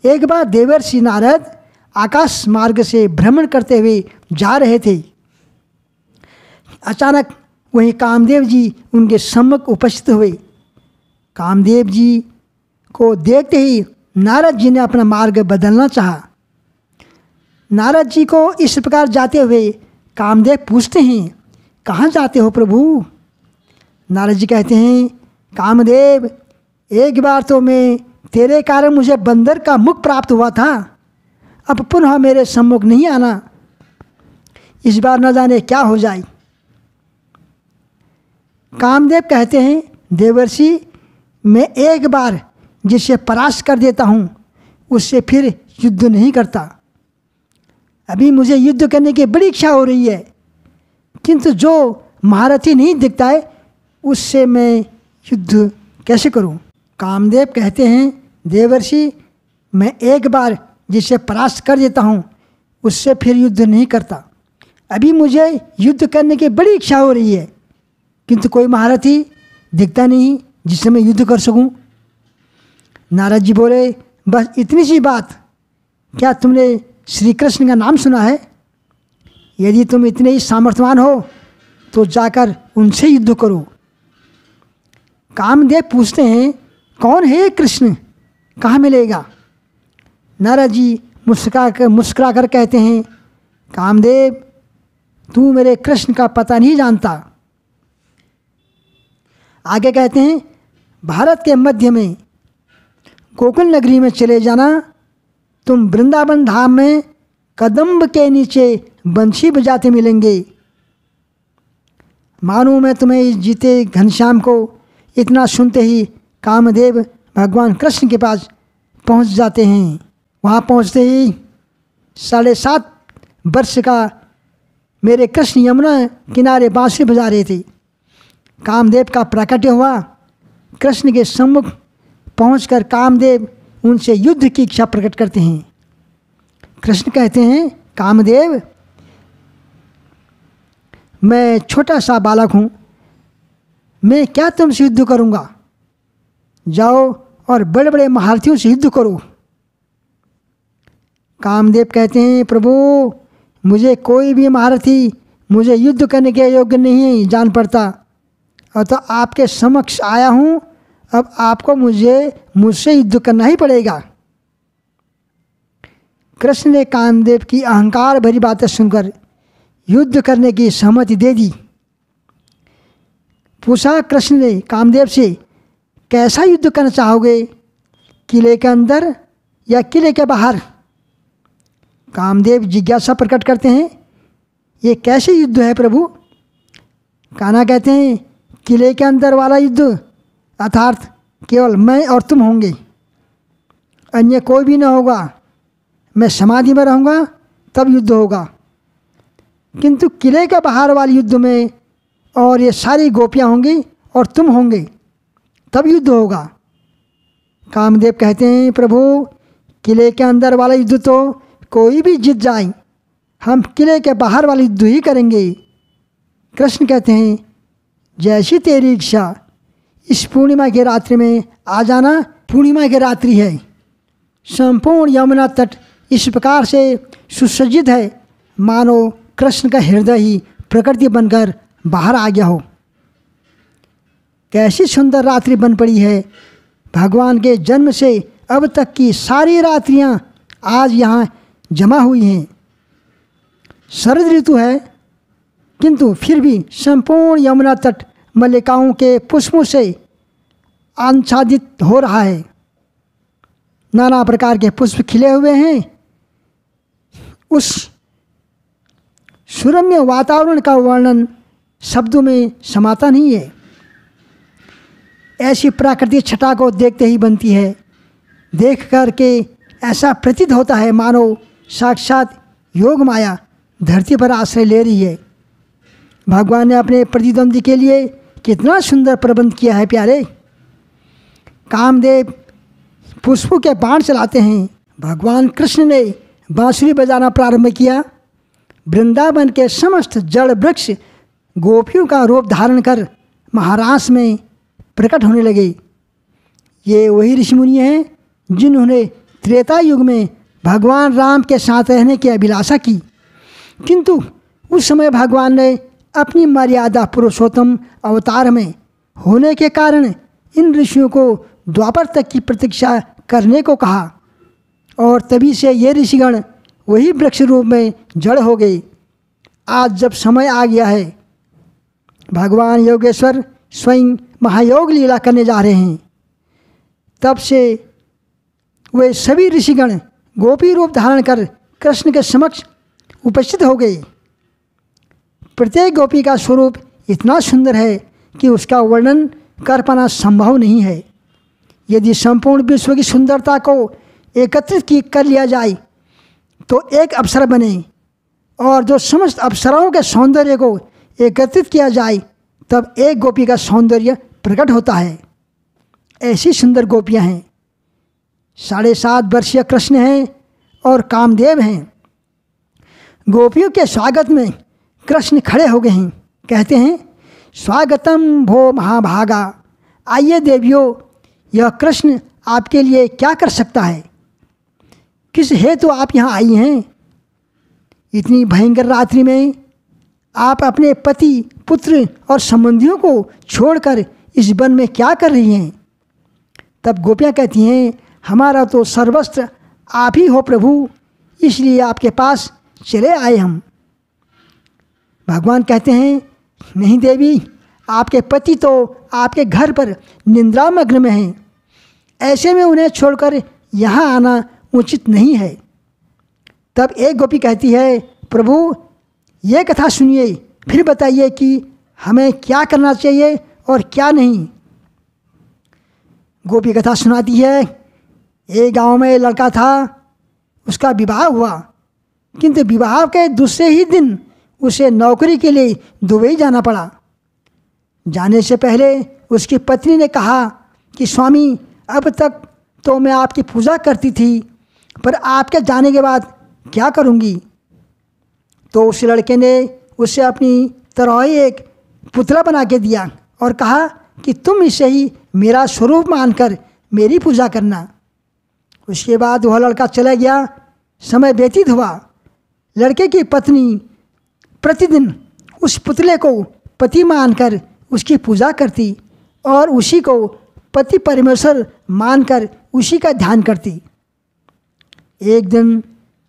एक बार देवर्षि नारद आकाश मार्ग से भ्रमण करते हुए जा रहे थे। अचानक वहीं कामदेव जी उनके सम्मुख उपस्थित हुए। कामदेव जी को देखते ही नारद जी ने अपना मार्ग बदलना चाहा। नारद जी को इस प्रकार जाते हुए कामदेव पूछते हैं, कहाँ जाते हो प्रभु? नारद जी कहते हैं, कामदेव, एक बार तो मैं तेरे कारण मुझे बंदर का मुख प्राप्त हुआ था, अब पुनः मेरे सम्मुख नहीं आना, इस बार न जाने क्या हो जाए। कामदेव कहते हैं, देवर्षि, मैं एक बार जिसे परास्त कर देता हूँ उससे फिर युद्ध नहीं करता। अभी मुझे युद्ध करने की बड़ी इच्छा हो रही है, किंतु जो महारथी नहीं दिखता है उससे मैं युद्ध कैसे करूं? कामदेव कहते हैं, देवर्षि, मैं एक बार जिसे परास्त कर देता हूं उससे फिर युद्ध नहीं करता। अभी मुझे युद्ध करने की बड़ी इच्छा हो रही है, किंतु कोई महारथी दिखता नहीं जिससे मैं युद्ध कर सकूं। नारद जी बोले, बस इतनी सी बात, क्या तुमने श्री कृष्ण का नाम सुना है? यदि तुम इतने ही सामर्थ्यवान हो तो जाकर उनसे युद्ध करो। कामदेव पूछते हैं, कौन है ये कृष्ण, कहाँ मिलेगा? नारद जी मुस्कुरा कर कहते हैं, कामदेव, तू मेरे कृष्ण का पता नहीं जानता। आगे कहते हैं, भारत के मध्य में गोकुल नगरी में चले जाना, तुम वृंदावन धाम में कदम्ब के नीचे बंशी बजाते मिलेंगे। मानो मैं तुम्हें इस जीते घनश्याम को इतना सुनते ही कामदेव भगवान कृष्ण के पास पहुंच जाते हैं। वहाँ पहुँचते ही 7.5 वर्ष का मेरे कृष्ण यमुना किनारे बांसुरी बजा रहे थे। कामदेव का प्राकट्य हुआ। कृष्ण के सम्मुख पहुंचकर कामदेव उनसे युद्ध की इच्छा प्रकट करते हैं। कृष्ण कहते हैं, कामदेव, मैं छोटा सा बालक हूँ, मैं क्या तुमसे युद्ध करूँगा? जाओ और बड़े बड़े महारथियों से युद्ध करो। कामदेव कहते हैं, प्रभु, मुझे कोई भी महारथी मुझे युद्ध करने के योग्य नहीं जान पड़ता, और तो आपके समक्ष आया हूँ, अब आपको मुझसे युद्ध करना ही पड़ेगा। कृष्ण ने कामदेव की अहंकार भरी बातें सुनकर युद्ध करने की सहमति दे दी। पूछा कृष्ण ने कामदेव से, कैसा युद्ध करना चाहोगे, किले के अंदर या किले के बाहर? कामदेव जिज्ञासा प्रकट करते हैं, ये कैसे युद्ध है प्रभु? कान्हा कहते हैं, किले के अंदर वाला युद्ध अर्थात केवल मैं और तुम होंगे, अन्य कोई भी ना होगा। मैं समाधि में रहूँगा तब युद्ध होगा, किंतु किले के बाहर वाले युद्ध में और ये सारी गोपियाँ होंगी और तुम होंगे, तब युद्ध होगा। कामदेव कहते हैं, प्रभु, किले के अंदर वाला युद्ध तो कोई भी जीत जाए, हम किले के बाहर वाला युद्ध ही करेंगे। कृष्ण कहते हैं, जैसी तेरी इच्छा, इस पूर्णिमा की रात्रि में आ जाना। पूर्णिमा की रात्रि है, संपूर्ण यमुना तट इस प्रकार से सुसज्जित है मानो कृष्ण का हृदय ही प्रकृति बनकर बाहर आ गया हो। कैसी सुंदर रात्रि बन पड़ी है। भगवान के जन्म से अब तक की सारी रात्रियां आज यहाँ जमा हुई हैं। शरद ऋतु है, किंतु फिर भी संपूर्ण यमुना तट मल्लिकाओं के पुष्पों से आच्छादित हो रहा है। नाना प्रकार के पुष्प खिले हुए हैं। उस सुरम्य वातावरण का वर्णन शब्दों में समाता नहीं है। ऐसी प्राकृतिक छटा को देखते ही बनती है। देख कर के ऐसा प्रतीत होता है मानो साक्षात योग माया धरती पर आश्रय ले रही है। भगवान ने अपने प्रतिद्वंदी के लिए कितना सुंदर प्रबंध किया है प्यारे। कामदेव पुष्पों के बाण चलाते हैं। भगवान कृष्ण ने बांसुरी बजाना प्रारंभ किया। वृंदावन के समस्त जड़ वृक्ष गोपियों का रूप धारण कर महारास में प्रकट होने लगे। ये वही ऋषि मुनि हैं जिन्होंने त्रेता युग में भगवान राम के साथ रहने की अभिलाषा की, किंतु उस समय भगवान ने अपनी मर्यादा पुरुषोत्तम अवतार में होने के कारण इन ऋषियों को द्वापर तक की प्रतीक्षा करने को कहा, और तभी से ये ऋषिगण वही वृक्ष रूप में जड़ हो गए। आज जब समय आ गया है, भगवान योगेश्वर स्वयं महायोग लीला करने जा रहे हैं, तब से वे सभी ऋषिगण गोपी रूप धारण कर कृष्ण के समक्ष उपस्थित हो गए। प्रत्येक गोपी का स्वरूप इतना सुंदर है कि उसका वर्णन कर पाना संभव नहीं है। यदि संपूर्ण विश्व की सुंदरता को एकत्रित कर लिया जाए तो एक अप्सरा बने, और जो समस्त अप्सराओं के सौंदर्य को एकत्रित किया जाए तब एक गोपी का सौंदर्य प्रकट होता है। ऐसी सुंदर गोपियां हैं। 7.5 वर्षीय कृष्ण हैं और कामदेव हैं। गोपियों के स्वागत में कृष्ण खड़े हो गए हैं। कहते हैं, स्वागतम भो महाभागा। आइए देवियों, यह कृष्ण आपके लिए क्या कर सकता है? किस हेतु आप यहाँ आई हैं? इतनी भयंकर रात्रि में आप अपने पति, पुत्र और संबंधियों को छोड़कर इस वन में क्या कर रही हैं? तब गोपियाँ कहती हैं, हमारा तो सर्वस्त्र आप ही हो प्रभु, इसलिए आपके पास चले आए हम। भगवान कहते हैं, नहीं देवी, आपके पति तो आपके घर पर निद्रामग्न में हैं, ऐसे में उन्हें छोड़कर यहाँ आना उचित नहीं है। तब एक गोपी कहती है, प्रभु ये कथा सुनिए, फिर बताइए कि हमें क्या करना चाहिए और क्या नहीं। गोपी कथा सुनाती है, एक गांव में लड़का था, उसका विवाह हुआ, किंतु विवाह के दूसरे ही दिन उसे नौकरी के लिए दुबई जाना पड़ा। जाने से पहले उसकी पत्नी ने कहा कि स्वामी, अब तक तो मैं आपकी पूजा करती थी, पर आपके जाने के बाद क्या करूँगी? तो उस लड़के ने उसे अपनी तरह ही एक पुतला बना के दिया और कहा कि तुम इसे ही मेरा स्वरूप मानकर मेरी पूजा करना। उसके बाद वह लड़का चला गया। समय व्यतीत हुआ। लड़के की पत्नी प्रतिदिन उस पुतले को पति मानकर उसकी पूजा करती और उसी को पति परमेश्वर मानकर उसी का ध्यान करती। एक दिन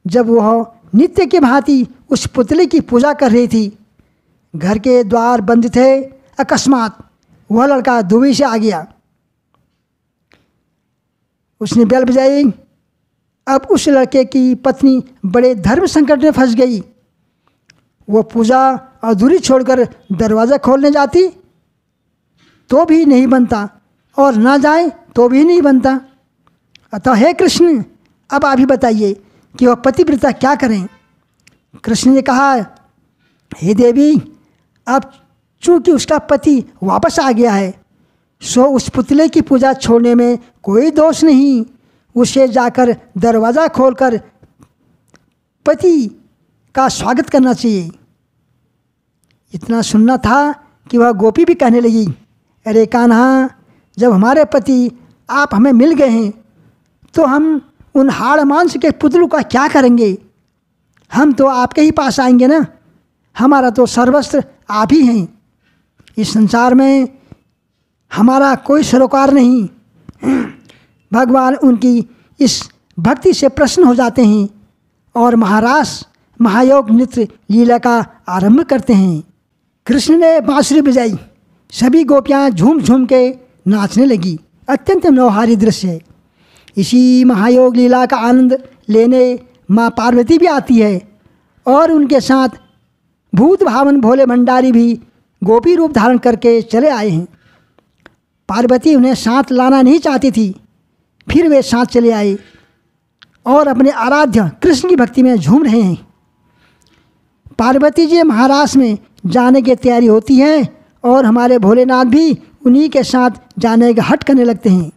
जब वह नित्य की भांति उस पुतले की पूजा कर रही थी, घर के द्वार बंद थे, अकस्मात वह लड़का दुबई से आ गया। उसने बेल बजाई। अब उस लड़के की पत्नी बड़े धर्म संकट में फंस गई। वो पूजा अधूरी छोड़कर दरवाज़ा खोलने जाती तो भी नहीं बनता, और ना जाए तो भी नहीं बनता। अतः हे कृष्ण, अब आप ही बताइए कि वह पतिव्रता क्या करें? कृष्ण ने कहा, हे देवी, अब चूँकि उसका पति वापस आ गया है, सो उस पुतले की पूजा छोड़ने में कोई दोष नहीं। उसे जाकर दरवाज़ा खोलकर पति का स्वागत करना चाहिए। इतना सुनना था कि वह गोपी भी कहने लगी, अरे कान्हा, जब हमारे पति आप हमें मिल गए हैं तो हम उन हाड़ मांस के पुतलों का क्या करेंगे? हम तो आपके ही पास आएंगे ना। हमारा तो सर्वस्त्र आप ही हैं। इस संसार में हमारा कोई सरोकार नहीं। भगवान उनकी इस भक्ति से प्रसन्न हो जाते हैं और महारास महायोग नृत्य लीला का आरंभ करते हैं। कृष्ण ने बांसुरी बजाई। सभी गोपियाँ झूम झूम के नाचने लगी। अत्यंत मनोहारी दृश्य है। इसी महायोग लीला का आनंद लेने माँ पार्वती भी आती है और उनके साथ भूत भावन भोले भंडारी भी गोपी रूप धारण करके चले आए हैं। पार्वती उन्हें साथ लाना नहीं चाहती थी, फिर वे साथ चले आए और अपने आराध्य कृष्ण की भक्ति में झूम रहे हैं। पार्वती जी महारास में जाने की तैयारी होती है और हमारे भोलेनाथ भी उन्हीं के साथ जाने का हट करने लगते हैं।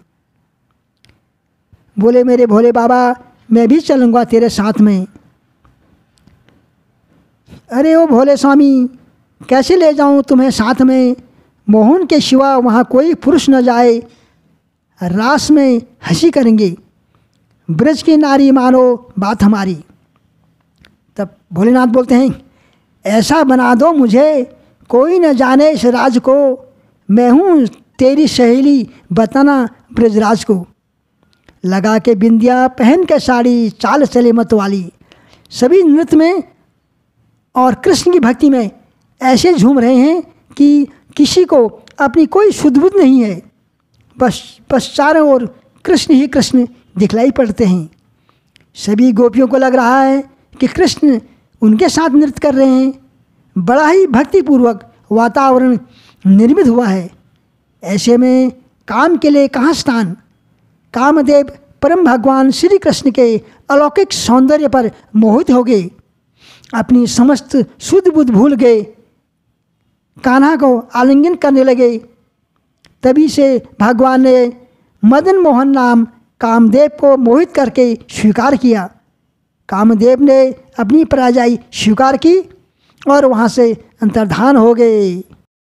बोले, मेरे भोले बाबा, मैं भी चलूँगा तेरे साथ में। अरे ओ भोले स्वामी, कैसे ले जाऊँ तुम्हें साथ में? मोहन के सिवा वहाँ कोई पुरुष न जाए, रास में हंसी करेंगे। ब्रज की नारी मानो बात हमारी। तब भोलेनाथ बोलते हैं, ऐसा बना दो मुझे कोई न जाने इस राज को, मैं हूँ तेरी सहेली बताना ब्रजराज को। लगा के बिंदिया पहन के साड़ी, चाल चले मत वाली। सभी नृत्य में और कृष्ण की भक्ति में ऐसे झूम रहे हैं कि किसी को अपनी कोई सुध बुध नहीं है। बस चारों ओर कृष्ण ही कृष्ण दिखलाई पड़ते हैं। सभी गोपियों को लग रहा है कि कृष्ण उनके साथ नृत्य कर रहे हैं। बड़ा ही भक्तिपूर्वक वातावरण निर्मित हुआ है। ऐसे में काम के लिए कहाँ स्थान। कामदेव परम भगवान श्री कृष्ण के अलौकिक सौंदर्य पर मोहित हो गए, अपनी समस्त सुध बुध भूल गए, कान्हा को आलिंगन करने लगे। तभी से भगवान ने मदन मोहन नाम कामदेव को मोहित करके स्वीकार किया। कामदेव ने अपनी पराजय स्वीकार की और वहाँ से अंतर्धान हो गए।